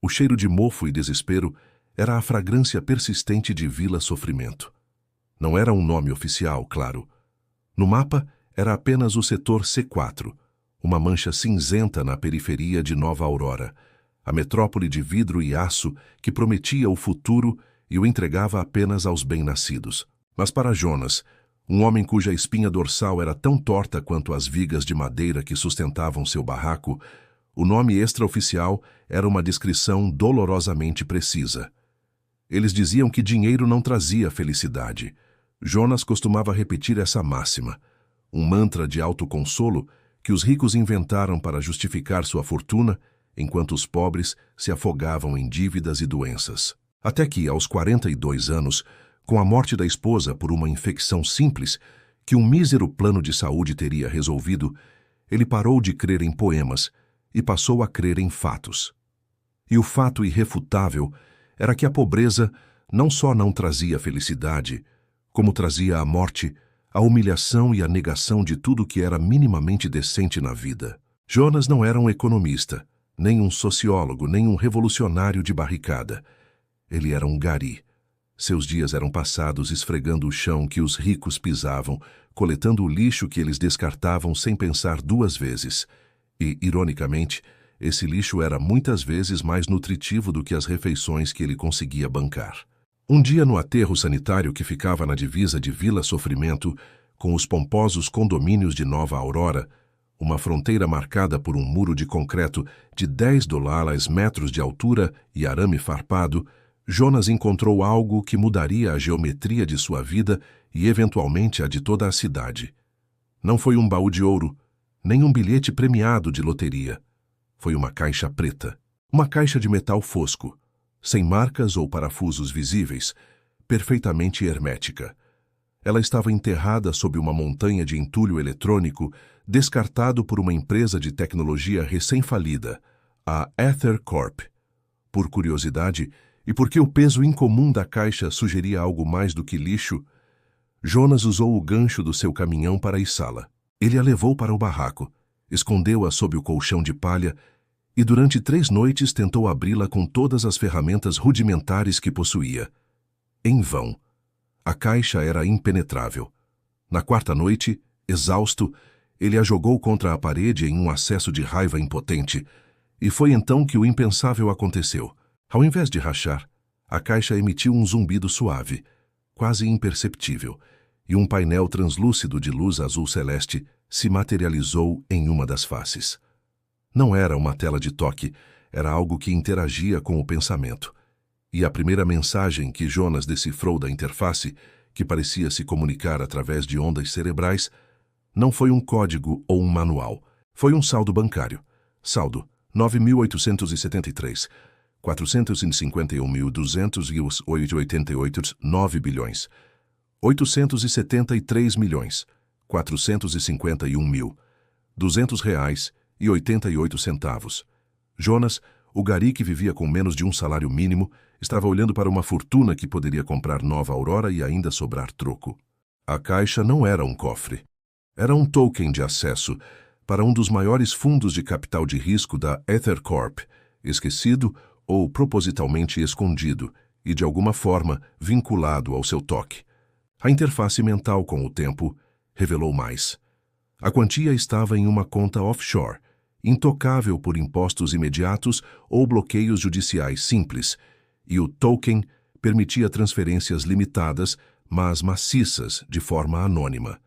O cheiro de mofo e desespero era a fragrância persistente de Vila Sofrimento. Não era um nome oficial, claro. No mapa, era apenas o setor C4, uma mancha cinzenta na periferia de Nova Aurora, a metrópole de vidro e aço que prometia o futuro e o entregava apenas aos bem-nascidos. Mas para Jonas, um homem cuja espinha dorsal era tão torta quanto as vigas de madeira que sustentavam seu barraco, o nome extraoficial era uma descrição dolorosamente precisa. Eles diziam que dinheiro não trazia felicidade. Jonas costumava repetir essa máxima, um mantra de autoconsolo que os ricos inventaram para justificar sua fortuna, enquanto os pobres se afogavam em dívidas e doenças. Até que, aos 42 anos, com a morte da esposa por uma infecção simples, que um mísero plano de saúde teria resolvido, ele parou de crer em poemas e passou a crer em fatos. E o fato irrefutável era que a pobreza não só não trazia felicidade, como trazia a morte, a humilhação e a negação de tudo que era minimamente decente na vida. Jonas não era um economista, nem um sociólogo, nem um revolucionário de barricada. Ele era um gari. Seus dias eram passados esfregando o chão que os ricos pisavam, coletando o lixo que eles descartavam sem pensar duas vezes. E, ironicamente, esse lixo era muitas vezes mais nutritivo do que as refeições que ele conseguia bancar. Um dia no aterro sanitário que ficava na divisa de Vila Sofrimento, com os pomposos condomínios de Nova Aurora, uma fronteira marcada por um muro de concreto de 10 metros de altura e arame farpado, Jonas encontrou algo que mudaria a geometria de sua vida e eventualmente a de toda a cidade. Não foi um baú de ouro, nem um bilhete premiado de loteria. Foi uma caixa preta, uma caixa de metal fosco, sem marcas ou parafusos visíveis, perfeitamente hermética. Ela estava enterrada sob uma montanha de entulho eletrônico descartado por uma empresa de tecnologia recém-falida, a Ether Corp. Por curiosidade, e porque o peso incomum da caixa sugeria algo mais do que lixo, Jonas usou o gancho do seu caminhão para içá-la. Ele a levou para o barraco, escondeu-a sob o colchão de palha e durante 3 noites tentou abri-la com todas as ferramentas rudimentares que possuía. Em vão. A caixa era impenetrável. Na 4ª noite, exausto, ele a jogou contra a parede em um acesso de raiva impotente, e foi então que o impensável aconteceu. Ao invés de rachar, a caixa emitiu um zumbido suave, quase imperceptível, e um painel translúcido de luz azul celeste se materializou em uma das faces. Não era uma tela de toque, era algo que interagia com o pensamento. E a primeira mensagem que Jonas decifrou da interface, que parecia se comunicar através de ondas cerebrais, não foi um código ou um manual. Foi um saldo bancário. Saldo 9.873, 451.288, 9 bilhões. 873 milhões, 451 mil, R$ 200,88. Jonas, o gari que vivia com menos de um salário mínimo, estava olhando para uma fortuna que poderia comprar Nova Aurora e ainda sobrar troco. A caixa não era um cofre. Era um token de acesso para um dos maiores fundos de capital de risco da Ether Corp, esquecido ou propositalmente escondido e, de alguma forma, vinculado ao seu toque. A interface mental, com o tempo, revelou mais. A quantia estava em uma conta offshore, intocável por impostos imediatos ou bloqueios judiciais simples, e o token permitia transferências limitadas, mas maciças, de forma anônima.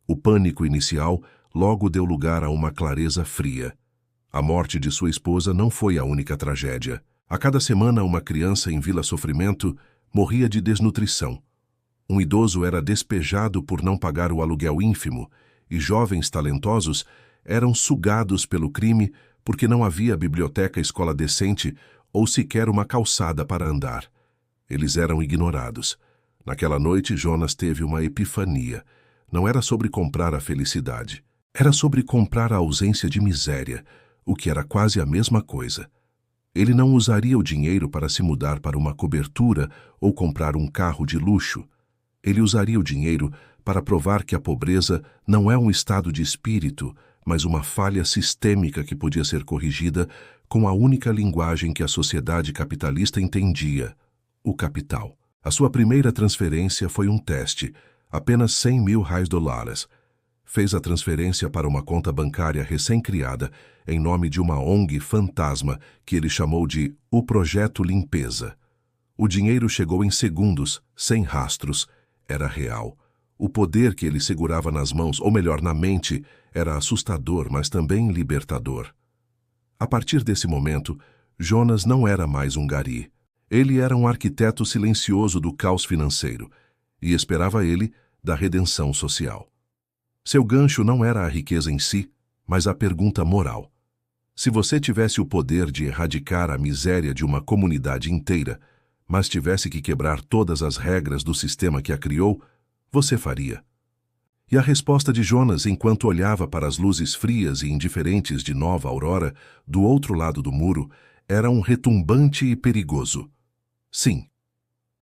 O pânico inicial logo deu lugar a uma clareza fria. A morte de sua esposa não foi a única tragédia. A cada semana, uma criança em Vila Sofrimento morria de desnutrição. Um idoso era despejado por não pagar o aluguel ínfimo, e jovens talentosos eram sugados pelo crime porque não havia biblioteca escola decente ou sequer uma calçada para andar. Eles eram ignorados. Naquela noite, Jonas teve uma epifania. Não era sobre comprar a felicidade. Era sobre comprar a ausência de miséria, o que era quase a mesma coisa. Ele não usaria o dinheiro para se mudar para uma cobertura ou comprar um carro de luxo. Ele usaria o dinheiro para provar que a pobreza não é um estado de espírito, mas uma falha sistêmica que podia ser corrigida com a única linguagem que a sociedade capitalista entendia: o capital. A sua primeira transferência foi um teste, apenas $100.000. Fez a transferência para uma conta bancária recém-criada em nome de uma ONG fantasma que ele chamou de O Projeto Limpeza. O dinheiro chegou em segundos, sem rastros. Era real. O poder que ele segurava nas mãos, ou melhor, na mente, era assustador, mas também libertador. A partir desse momento, Jonas não era mais um gari. Ele era um arquiteto silencioso do caos financeiro, e esperava ele da redenção social. Seu gancho não era a riqueza em si, mas a pergunta moral. Se você tivesse o poder de erradicar a miséria de uma comunidade inteira, mas tivesse que quebrar todas as regras do sistema que a criou, você faria? E a resposta de Jonas, enquanto olhava para as luzes frias e indiferentes de Nova Aurora, do outro lado do muro, era um retumbante e perigoso: sim,